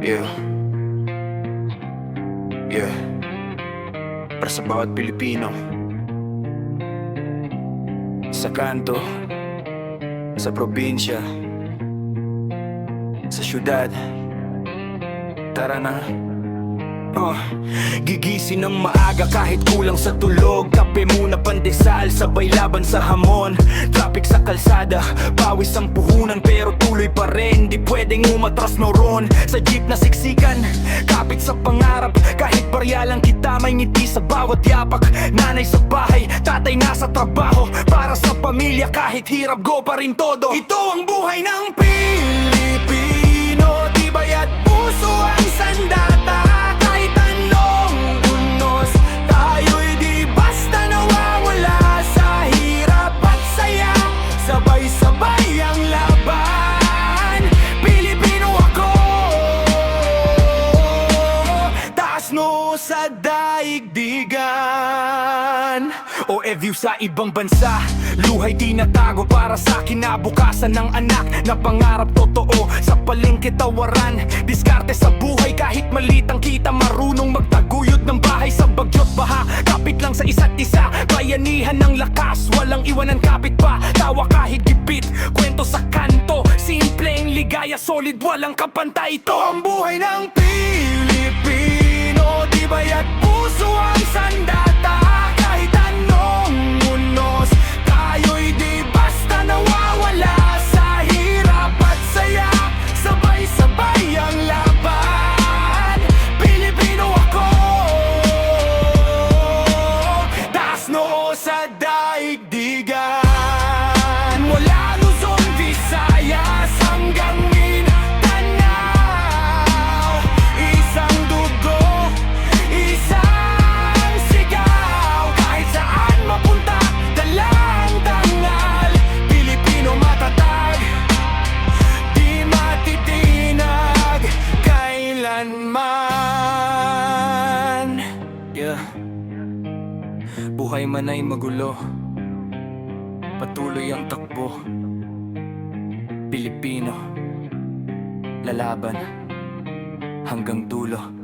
Yeah, yeah. Para sa bawat Pilipino, sa kanto, sa probinsya, sa syudad, tara na. Gigising ng maaga kahit kulang sa tulog. Kape muna pandesal, sabay laban sa hamon. Traffic sa kalsada, pawis ang puhunan, pero tuloy pa rin, di pwedeng umatras no ron. Sa jeep na siksikan, kapit sa pangarap. Kahit barya lang kita, may ngiti sa bawat yapak. Nanay sa bahay, tatay nasa trabaho. Para sa pamilya, kahit hirap, go pa rin todo. Ito ang buhay ng Pilipino, tibay at puso ang sandata. Sabay-sabay ang laban, Pilipino ako. Taas noo sa daigdigan. OFU sa ibang bansa, luhay tinatago para sa kinabukasan ng anak. Na pangarap totoo, sa palengke tawaran. Diskarte sa buhay kahit maliit ang kita. Marunong magtaguyod ng bahay sa bagyo't baha. Kapit lang sa isa't isa, bayanihan ng lakas. Walang iwanan kapit pa, tawa kahit gipit. Kwento sa kanto, simpleng ligaya, solid, walang kapantay. Ito ang buhay ng Pilipino, tibay at puso ang sandata. Kahit anong unos, tayo'y di basta nawawala. Sa hirap at saya, sabay-sabay ang laban, Pilipino ako. Taas noo sa daigdigan. Mula Luzon, Visayas hanggang Mindanao, isang dugo, isang sigaw. Kahit saan mapunta, dalang dangal, Pilipino matatag, di matitinag kailanman. Yeah. Buhay man ay magulo, patuloy ang takbo. Pilipino, lalaban hanggang dulo.